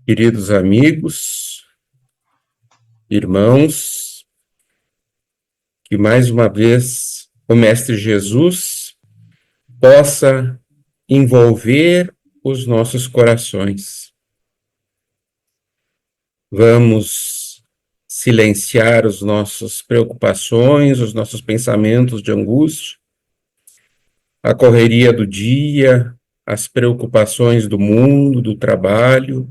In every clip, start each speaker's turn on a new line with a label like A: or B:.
A: Queridos amigos, irmãos, que mais uma vez o Mestre Jesus possa envolver os nossos corações. Vamos silenciar as nossas preocupações, os nossos pensamentos de angústia, a correria do dia, as preocupações do mundo, do trabalho.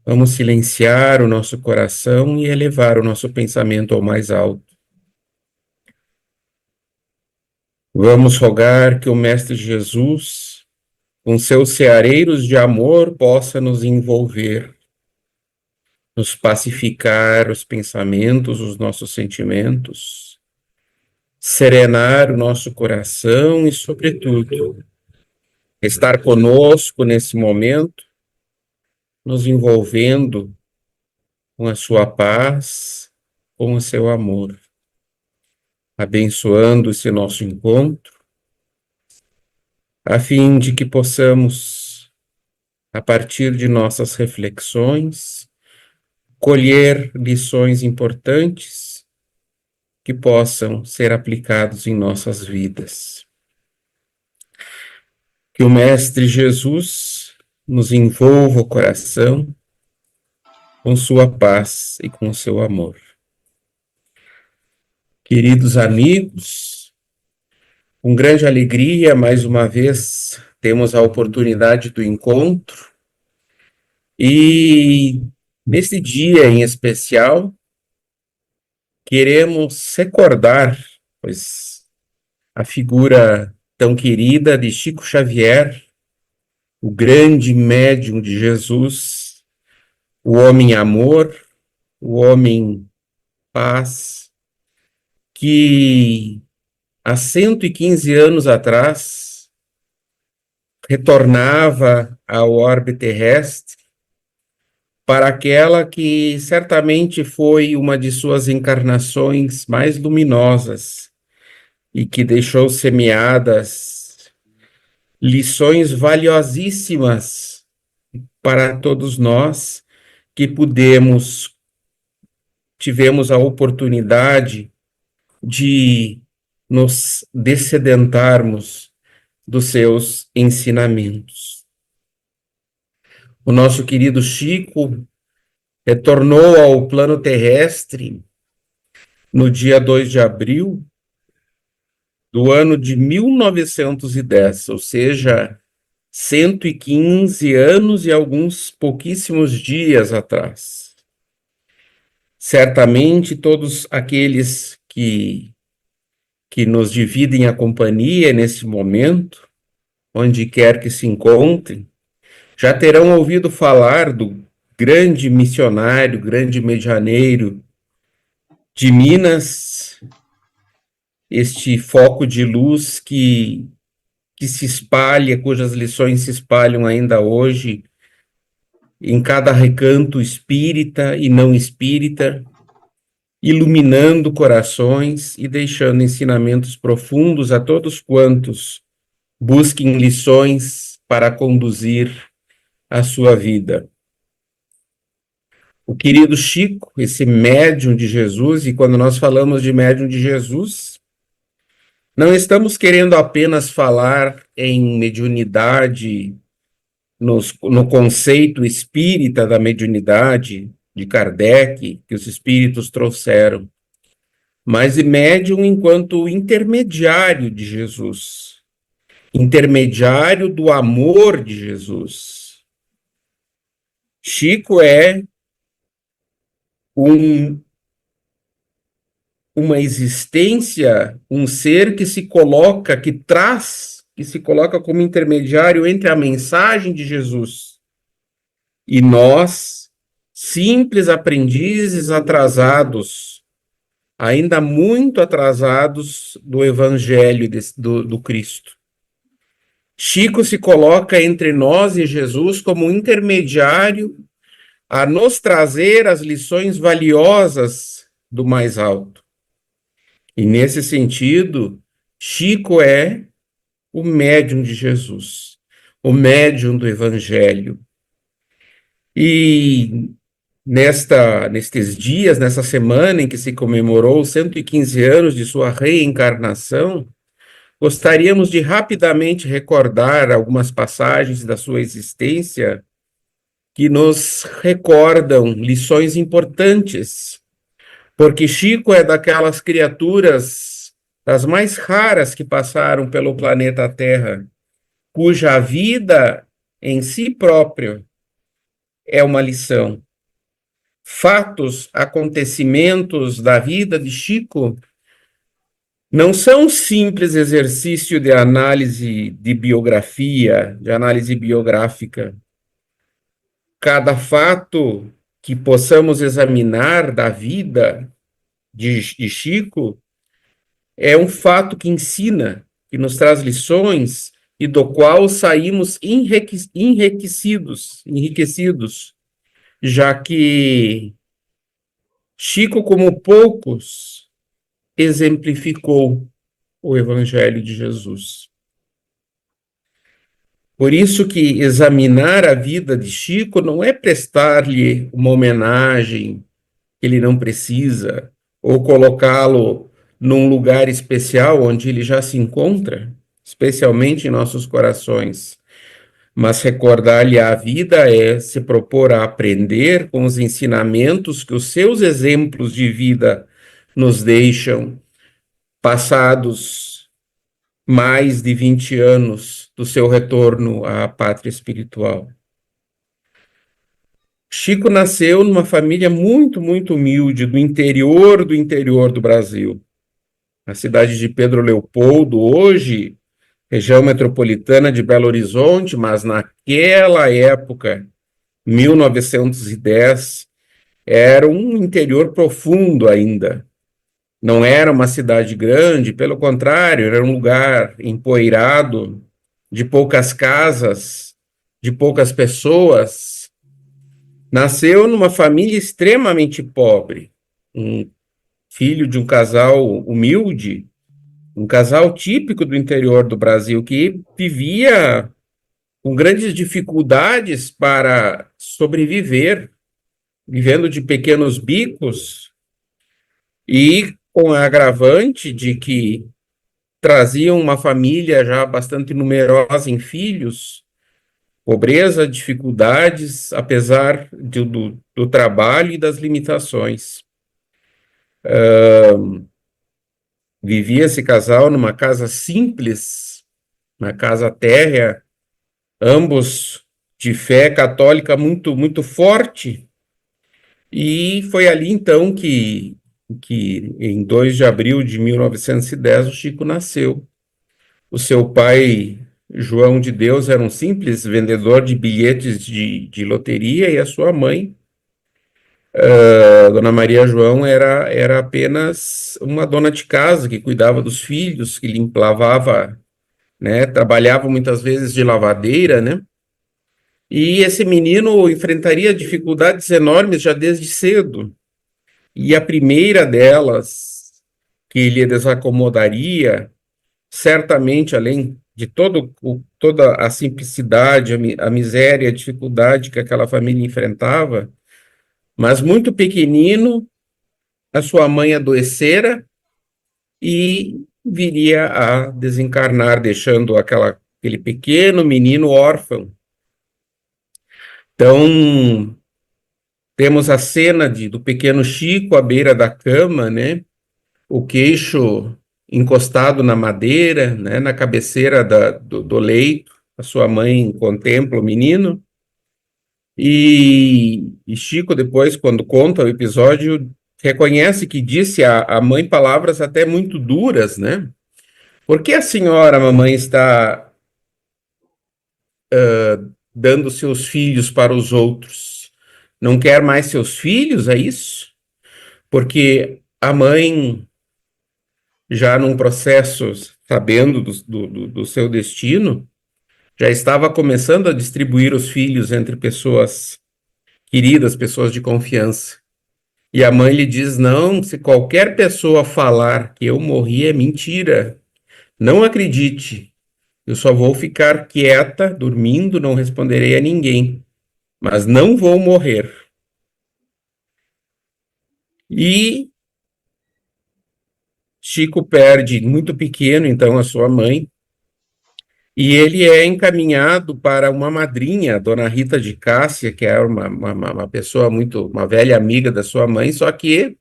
A: Vamos silenciar o nosso coração e elevar o nosso pensamento ao mais alto. Vamos rogar que o Mestre Jesus, com seus ceareiros de amor, possa nos envolver, nos pacificar os pensamentos, os nossos sentimentos, serenar o nosso coração e, sobretudo, estar conosco nesse momento, nos envolvendo com a sua paz, com o seu amor, abençoando esse nosso encontro, a fim de que possamos, a partir de nossas reflexões, colher lições importantes que possam ser aplicados em nossas vidas. Que o Mestre Jesus nos envolva o coração com sua paz e com seu amor. Queridos amigos, com grande alegria, mais uma vez, temos a oportunidade do encontro e, nesse dia em especial, queremos recordar, pois, a figura tão querida de Chico Xavier, o grande médium de Jesus, o homem amor, o homem paz, que há 115 anos atrás retornava ao orbe terrestre para aquela que certamente foi uma de suas encarnações mais luminosas e que deixou semeadas lições valiosíssimas para todos nós que tivemos a oportunidade de nos dessedentarmos dos seus ensinamentos. O nosso querido Chico retornou ao plano terrestre no dia 2 de abril do ano de 1910, ou seja, 115 anos e alguns pouquíssimos dias atrás. Certamente todos aqueles que nos dividem a companhia nesse momento, onde quer que se encontrem, já terão ouvido falar do grande missionário, grande medianeiro de Minas, este foco de luz que se espalha, cujas lições se espalham ainda hoje em cada recanto espírita e não espírita, iluminando corações e deixando ensinamentos profundos a todos quantos busquem lições para conduzir a sua vida. O querido Chico, esse médium de Jesus, e quando nós falamos de médium de Jesus, não estamos querendo apenas falar em mediunidade, no conceito espírita da mediunidade de Kardec, que os espíritos trouxeram, mas de médium enquanto intermediário de Jesus, intermediário do amor de Jesus. Chico é uma existência, um ser que se coloca, que se coloca como intermediário entre a mensagem de Jesus e nós, simples aprendizes atrasados, ainda muito atrasados do Evangelho do Cristo. Chico se coloca entre nós e Jesus como intermediário a nos trazer as lições valiosas do mais alto. E nesse sentido, Chico é o médium de Jesus, o médium do Evangelho. E nestes dias, nessa semana em que se comemorou 115 anos de sua reencarnação, gostaríamos de rapidamente recordar algumas passagens da sua existência que nos recordam lições importantes, porque Chico é daquelas criaturas das mais raras que passaram pelo planeta Terra, cuja vida em si própria é uma lição. Fatos, acontecimentos da vida de Chico não são um simples exercício de análise de biografia, de análise biográfica. Cada fato que possamos examinar da vida de Chico é um fato que ensina, que nos traz lições e do qual saímos enriquecidos, já que Chico, como poucos, exemplificou o Evangelho de Jesus. Por isso que examinar a vida de Chico não é prestar-lhe uma homenagem que ele não precisa, ou colocá-lo num lugar especial onde ele já se encontra, especialmente em nossos corações. Mas recordar-lhe a vida é se propor a aprender com os ensinamentos que os seus exemplos de vida nos deixam, passados mais de 20 anos do seu retorno à pátria espiritual. Chico nasceu numa família muito humilde do interior do Brasil. Na cidade de Pedro Leopoldo, hoje, região metropolitana de Belo Horizonte, mas naquela época, 1910, era um interior profundo ainda. Não era uma cidade grande, pelo contrário, era um lugar empoeirado, de poucas casas, de poucas pessoas. Nasceu numa família extremamente pobre, um filho de um casal humilde, um casal típico do interior do Brasil que vivia com grandes dificuldades para sobreviver, vivendo de pequenos bicos e com a agravante de que traziam uma família já bastante numerosa em filhos, pobreza, dificuldades, apesar do trabalho e das limitações. Vivia esse casal numa casa simples, uma casa térrea, ambos de fé católica muito forte, e foi ali então que em 2 de abril de 1910 o Chico nasceu. O seu pai, João de Deus, era um simples vendedor de bilhetes de loteria, e a sua mãe, Dona Maria João, era apenas uma dona de casa que cuidava dos filhos, que lavava, né, trabalhava muitas vezes de lavadeira, né? E esse menino enfrentaria dificuldades enormes já desde cedo. E a primeira delas, que lhe desacomodaria, certamente, além de toda a simplicidade, a miséria, a dificuldade que aquela família enfrentava, mas muito pequenino, a sua mãe adoecera e viria a desencarnar, deixando aquele pequeno menino órfão. Então, temos a cena do pequeno Chico à beira da cama, né? O queixo encostado na madeira, né? Na cabeceira do leito. A sua mãe contempla o menino. E Chico, depois, quando conta o episódio, reconhece que disse à mãe palavras até muito duras, né? Por que a senhora, mamãe, está dando seus filhos para os outros? Não quer mais seus filhos, é isso? Porque a mãe, já num processo, sabendo do seu destino, já estava começando a distribuir os filhos entre pessoas queridas, pessoas de confiança. E a mãe lhe diz: não, se qualquer pessoa falar que eu morri é mentira. Não acredite. Eu só vou ficar quieta, dormindo, não responderei a ninguém. mas não vou morrer. E Chico perde muito pequeno, então, a sua mãe, e ele é encaminhado para uma madrinha, Dona Rita de Cássia, que era uma pessoa muito, uma velha amiga da sua mãe, só que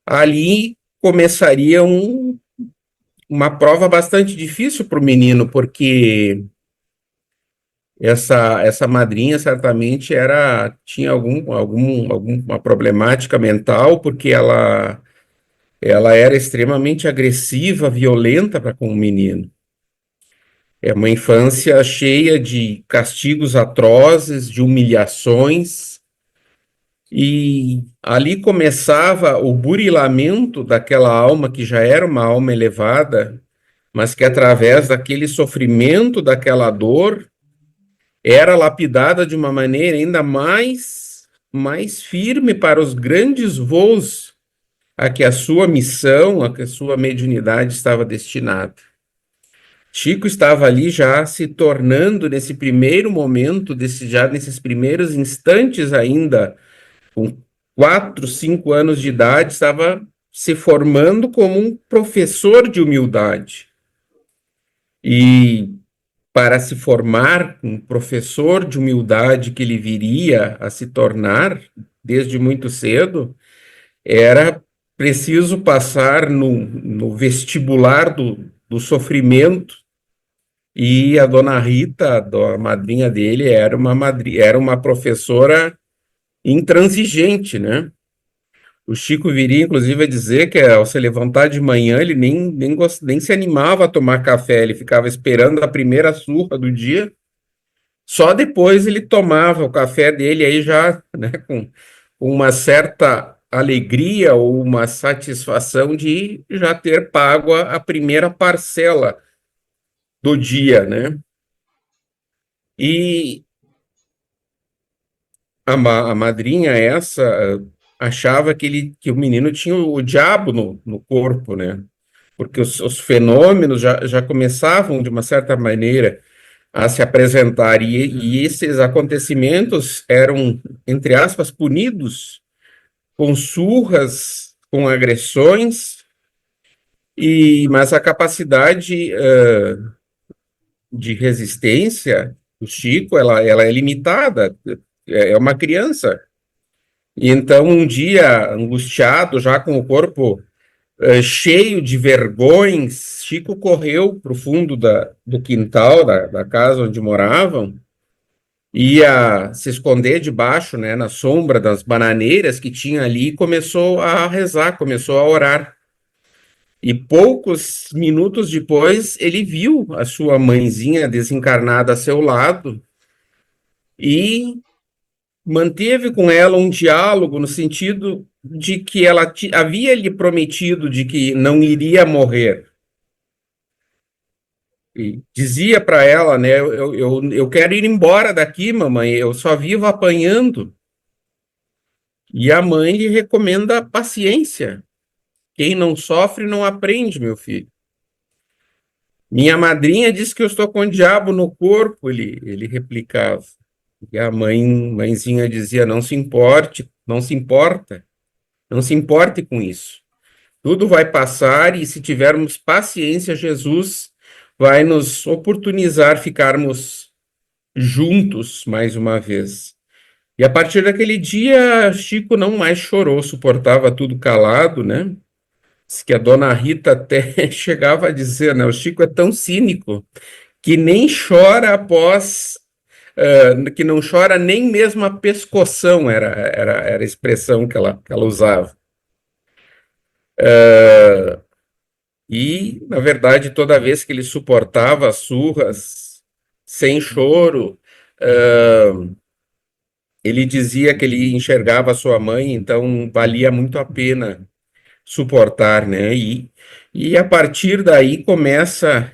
A: ali começaria uma prova bastante difícil para o menino, porque essa madrinha certamente tinha alguma problemática mental, porque ela era extremamente agressiva, violenta para com o menino. É uma infância cheia de castigos atrozes, de humilhações, e ali começava o burilamento daquela alma que já era uma alma elevada, mas que através daquele sofrimento, daquela dor, era lapidada de uma maneira ainda mais firme para os grandes voos a que a sua missão, a que a sua mediunidade estava destinada. Chico estava ali já se tornando, nesse primeiro momento, já nesses primeiros instantes ainda, com 4, 5 anos de idade, estava se formando como um professor de humildade. E para se formar um professor de humildade que ele viria a se tornar desde muito cedo, era preciso passar no vestibular do sofrimento. E a dona Rita, a madrinha dele, era uma professora intransigente, né? O Chico viria, inclusive, a dizer que ao se levantar de manhã, ele nem se animava a tomar café, ele ficava esperando a primeira surra do dia, só depois ele tomava o café dele, aí já, né, com uma certa alegria ou uma satisfação de já ter pago a primeira parcela do dia, né? E a madrinha essa achava que o menino tinha o diabo no corpo, né? Porque os fenômenos já começavam, de uma certa maneira, a se apresentar, e esses acontecimentos eram, entre aspas, punidos com surras, com agressões, mas a capacidade de resistência do Chico, ela é limitada, é uma criança. E então, um dia, angustiado, já com o corpo cheio de vergões, Chico correu para o fundo do quintal da casa onde moravam, ia se esconder debaixo, né, na sombra das bananeiras que tinha ali, e começou a rezar, começou a orar. E poucos minutos depois, ele viu a sua mãezinha desencarnada a seu lado e manteve com ela um diálogo no sentido de que ela havia lhe prometido de que não iria morrer. E dizia para ela, né, eu quero ir embora daqui, mamãe, eu só vivo apanhando. E a mãe lhe recomenda paciência. Quem não sofre não aprende, meu filho. Minha madrinha diz que eu estou com o diabo no corpo, ele replicava. E a mãezinha dizia, não se importe, não se importa, não se importe com isso. Tudo vai passar e se tivermos paciência, Jesus vai nos oportunizar ficarmos juntos mais uma vez. E a partir daquele dia, Chico não mais chorou, suportava tudo calado, né? Diz que a dona Rita até chegava a dizer, né? O Chico é tão cínico que nem chora que não chora nem mesmo a pescoção, era a expressão que ela usava. E, na verdade, toda vez que ele suportava as surras, sem choro, ele dizia que ele enxergava a sua mãe, então valia muito a pena suportar, né? E a partir daí começa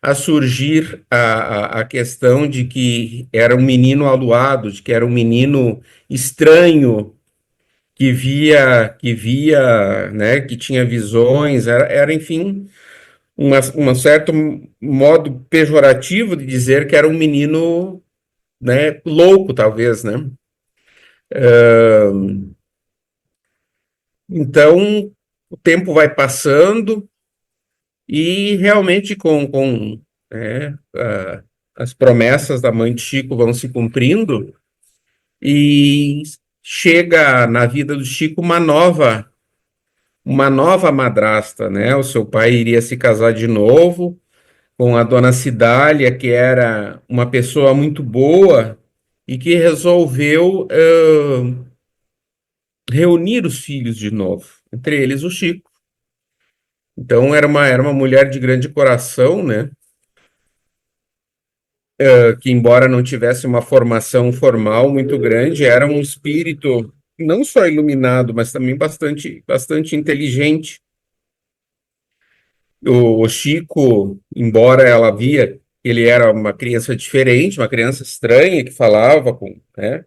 A: a surgir a questão de que era um menino aluado, de que era um menino estranho, que via, né, que tinha visões, enfim, um certo modo pejorativo de dizer que era um menino né, louco, talvez, né? Então, o tempo vai passando e realmente as promessas da mãe de Chico vão se cumprindo e chega na vida do Chico uma nova madrasta, né? O seu pai iria se casar de novo com a dona Cidália, que era uma pessoa muito boa e que resolveu reunir os filhos de novo, entre eles o Chico. Então era uma mulher de grande coração, né? Que embora não tivesse uma formação formal muito grande, era um espírito não só iluminado, mas também bastante inteligente. O Chico, embora ela via que ele era uma criança diferente, uma criança estranha que falava né,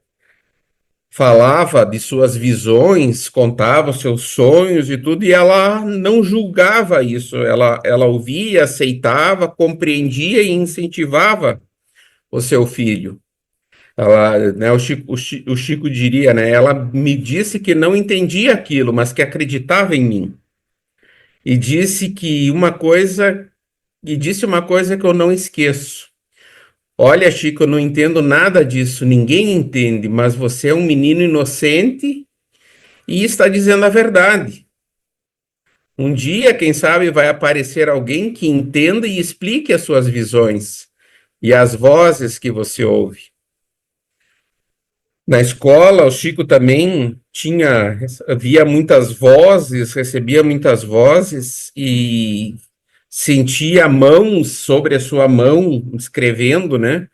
A: falava de suas visões, contava seus sonhos e tudo, e ela não julgava isso. Ela ouvia, aceitava, compreendia e incentivava o seu filho. Ela, né, o Chico diria, né, ela me disse que não entendia aquilo, mas que acreditava em mim. E disse que uma coisa que eu não esqueço. Olha, Chico, eu não entendo nada disso, ninguém entende, mas você é um menino inocente e está dizendo a verdade. Um dia, quem sabe, vai aparecer alguém que entenda e explique as suas visões e as vozes que você ouve. Na escola, o Chico também via muitas vozes, recebia muitas vozes e sentia mãos sobre a sua mão escrevendo, né?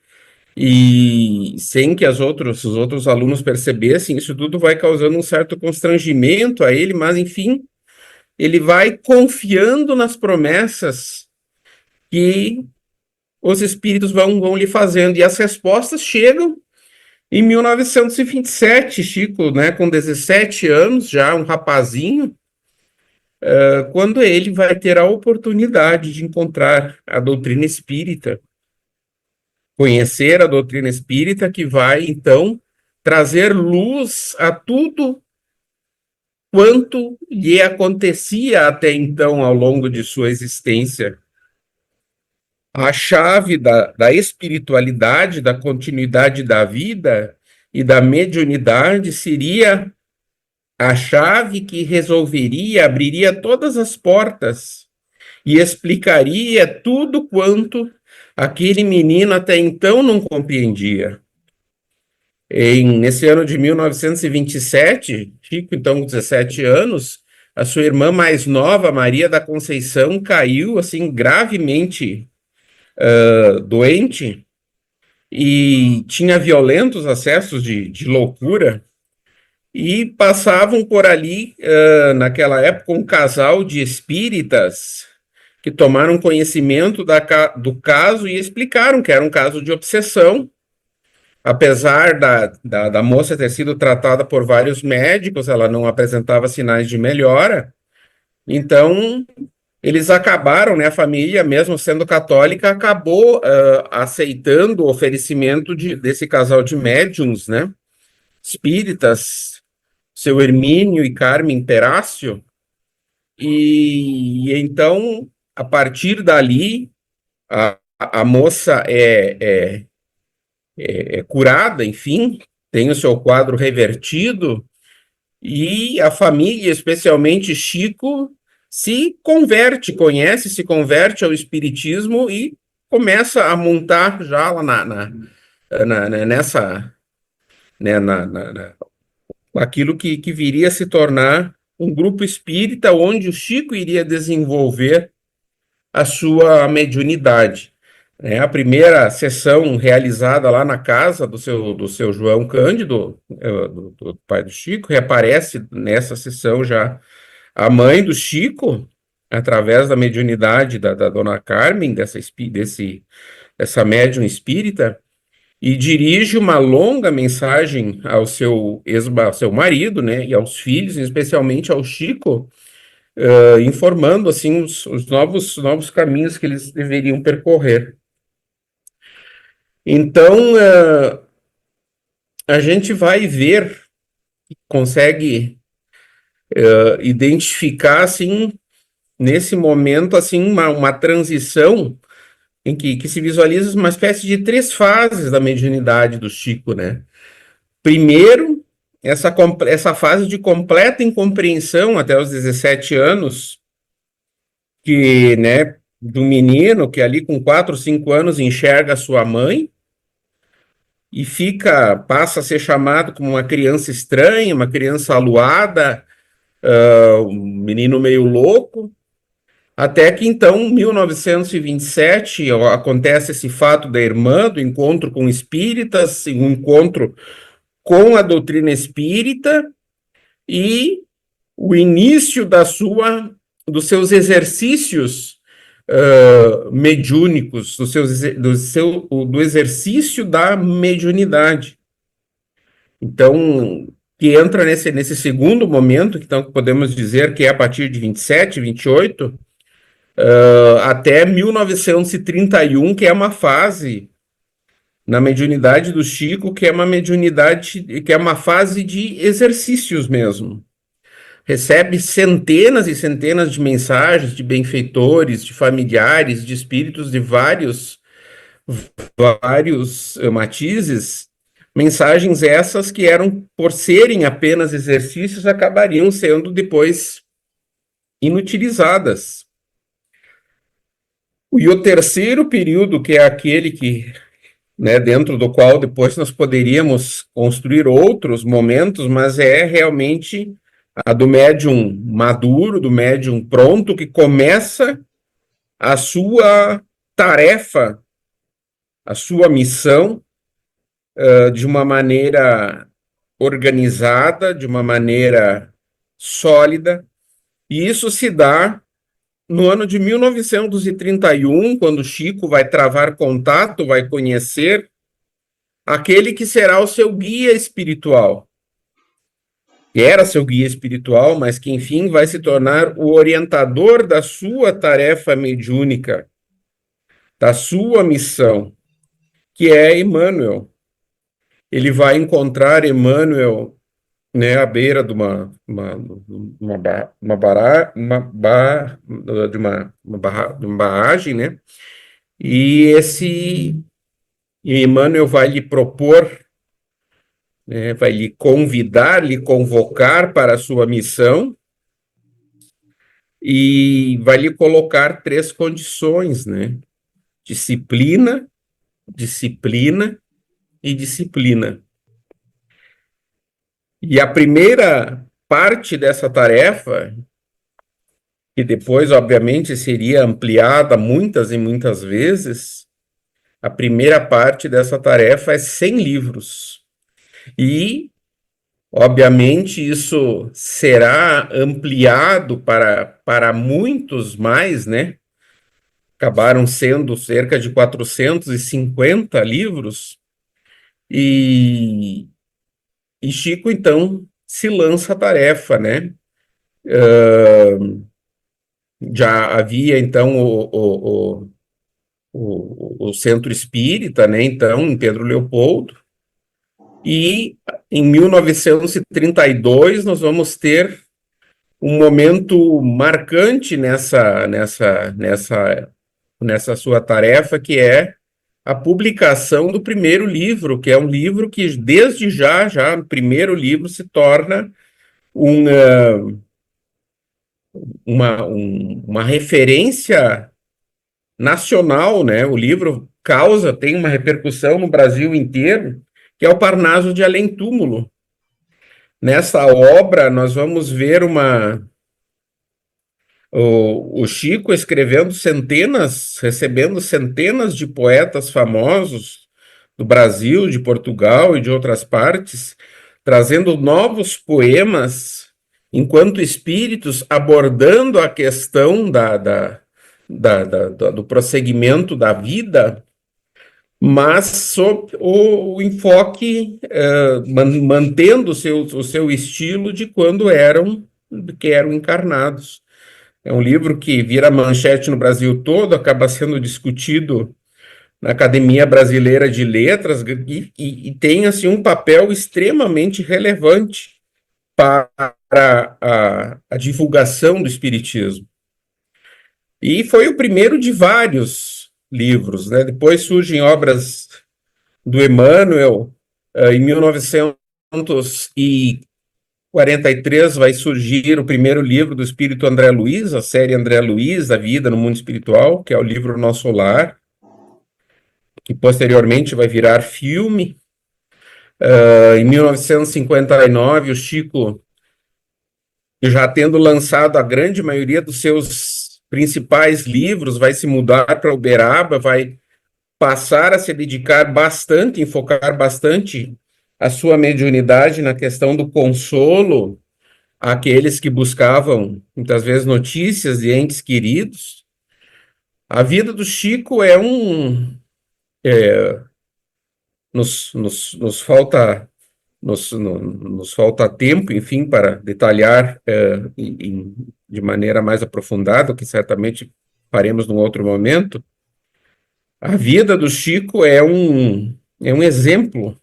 A: E sem que os outros alunos percebessem, isso tudo vai causando um certo constrangimento a ele, mas enfim, ele vai confiando nas promessas que os espíritos vão lhe fazendo, e as respostas chegam em 1927, Chico, né, com 17 anos, já um rapazinho, quando ele vai ter a oportunidade de encontrar a doutrina espírita, conhecer a doutrina espírita, que vai, então, trazer luz a tudo quanto lhe acontecia até então ao longo de sua existência. A chave da espiritualidade, da continuidade da vida e da mediunidade seria a chave que resolveria, abriria todas as portas e explicaria tudo quanto aquele menino até então não compreendia. Nesse ano de 1927, Chico, então, com 17 anos, a sua irmã mais nova, Maria da Conceição, caiu assim gravemente doente e tinha violentos acessos de loucura. E passavam por ali, naquela época, um casal de espíritas que tomaram conhecimento do caso e explicaram que era um caso de obsessão. Apesar da moça ter sido tratada por vários médicos, ela não apresentava sinais de melhora. Então, eles acabaram, né, a família, mesmo sendo católica, acabou aceitando o oferecimento desse casal de médiums, né, espíritas, seu Hermínio e Carmen Perácio, e então, a partir dali, a moça é curada, enfim, tem o seu quadro revertido, e a família, especialmente Chico, se converte ao espiritismo e começa a montar já lá nessa, né, aquilo que viria a se tornar um grupo espírita onde o Chico iria desenvolver a sua mediunidade. A primeira sessão realizada lá na casa do seu João Cândido, do pai do Chico, reaparece nessa sessão já a mãe do Chico, através da mediunidade da dona Carmen, dessa médium espírita, e dirige uma longa mensagem ao ao seu marido, né, e aos filhos, especialmente ao Chico, informando assim os novos caminhos que eles deveriam percorrer. Então, a gente vai ver, consegue identificar, assim, nesse momento, assim, uma transição em que se visualiza uma espécie de três fases da mediunidade do Chico, né? Primeiro, essa fase de completa incompreensão até os 17 anos, que, né, do menino que ali com 4, 5 anos enxerga a sua mãe e passa a ser chamado como uma criança estranha, uma criança aluada, um menino meio louco, até que então, 1927, acontece esse fato da irmã, do encontro com espíritas, um encontro com a doutrina espírita e o início dos seus exercícios mediúnicos, do exercício da mediunidade. Então, que entra nesse segundo momento, que então podemos dizer que é a partir de 27, 28, até 1931, que é uma fase na mediunidade do Chico, que é uma mediunidade, que é uma fase de exercícios mesmo. Recebe centenas e centenas de mensagens de benfeitores, de familiares, de espíritos de vários matizes, mensagens essas que eram, por serem apenas exercícios, acabariam sendo depois inutilizadas. E o terceiro período, que é aquele que, né, dentro do qual depois nós poderíamos construir outros momentos, mas é realmente a do médium maduro, do médium pronto, que começa a sua tarefa, a sua missão, de uma maneira organizada, de uma maneira sólida, e isso se dá no ano de 1931, quando Chico vai travar contato, vai conhecer aquele que será o seu guia espiritual, que era seu guia espiritual, mas que, enfim, vai se tornar o orientador da sua tarefa mediúnica, da sua missão, que é Emmanuel. Ele vai encontrar Emmanuel, né, à beira de de uma barragem, né? E Emmanuel vai lhe propor, né, vai lhe convidar, lhe convocar para a sua missão e vai lhe colocar três condições, né? Disciplina, disciplina e disciplina. E a primeira parte dessa tarefa, que depois, obviamente, seria ampliada muitas e muitas vezes, a primeira parte dessa tarefa é 100 livros. E, obviamente, isso será ampliado para muitos mais, né? Acabaram sendo cerca de 450 livros, e, e Chico, então, se lança a tarefa, né? Já havia, então, o Centro Espírita, né? Então, em Pedro Leopoldo, e em 1932 nós vamos ter um momento marcante nessa sua tarefa, que é a publicação do primeiro livro, que é um livro que, desde já no primeiro livro, se torna uma referência nacional, né? O livro tem uma repercussão no Brasil inteiro, que é o Parnaso de Além Túmulo. Nessa obra, nós vamos ver o Chico recebendo centenas de poetas famosos do Brasil, de Portugal e de outras partes, trazendo novos poemas, enquanto espíritos, abordando a questão do prosseguimento da vida, mas sob o enfoque, mantendo o seu estilo de quando que eram encarnados. É um livro que vira manchete no Brasil todo, acaba sendo discutido na Academia Brasileira de Letras e tem assim um papel extremamente relevante para a divulgação do espiritismo. E foi o primeiro de vários livros, né? Depois surgem obras do Emmanuel, em 1943 vai surgir o primeiro livro do Espírito André Luiz, a série André Luiz, A Vida no Mundo Espiritual, que é o livro Nosso Lar, que posteriormente vai virar filme. Em 1959, o Chico, já tendo lançado a grande maioria dos seus principais livros, vai se mudar para Uberaba, vai passar a se dedicar bastante, enfocar bastante a sua mediunidade na questão do consolo àqueles que buscavam, muitas vezes, notícias de entes queridos. A vida do Chico é nos falta nos falta tempo, enfim, para detalhar de maneira mais aprofundada, que certamente faremos num outro momento. A vida do Chico é um exemplo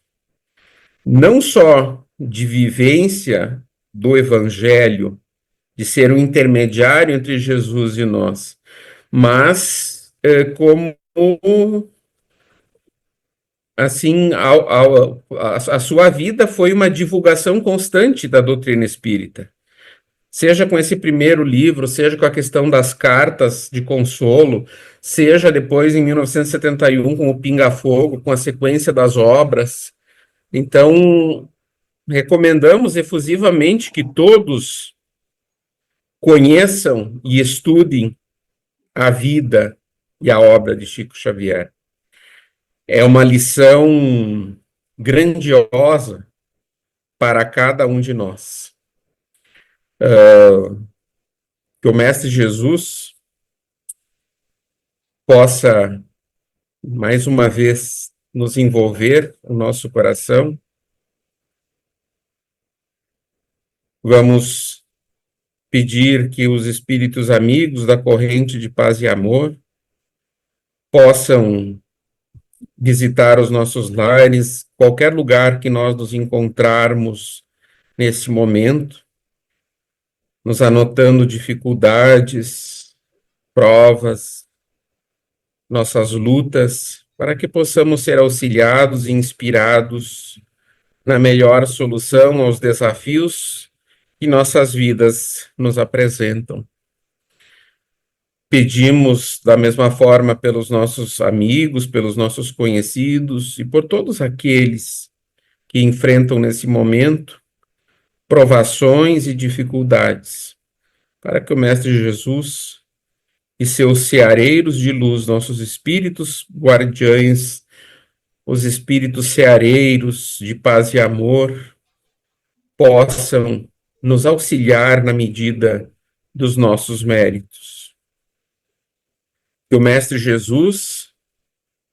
A: não só de vivência do Evangelho, de ser um intermediário entre Jesus e nós, mas como assim a sua vida foi uma divulgação constante da doutrina espírita. Seja com esse primeiro livro, seja com a questão das cartas de consolo, seja depois, em 1971, com o Pinga Fogo, com a sequência das obras. Então, recomendamos efusivamente que todos conheçam e estudem a vida e a obra de Chico Xavier. É uma lição grandiosa para cada um de nós. Que o Mestre Jesus possa, mais uma vez, nos envolver o nosso coração. Vamos pedir que os espíritos amigos da corrente de paz e amor possam visitar os nossos lares, qualquer lugar que nós nos encontrarmos nesse momento, nos anotando dificuldades, provas, nossas lutas, para que possamos ser auxiliados e inspirados na melhor solução aos desafios que nossas vidas nos apresentam. Pedimos da mesma forma pelos nossos amigos, pelos nossos conhecidos e por todos aqueles que enfrentam nesse momento provações e dificuldades, para que o Mestre Jesus e seus ceareiros de luz, nossos espíritos guardiães, os espíritos ceareiros de paz e amor, possam nos auxiliar na medida dos nossos méritos. Que o Mestre Jesus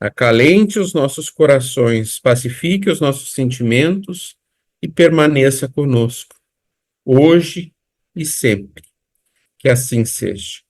A: acalente os nossos corações, pacifique os nossos sentimentos e permaneça conosco, hoje e sempre. Que assim seja.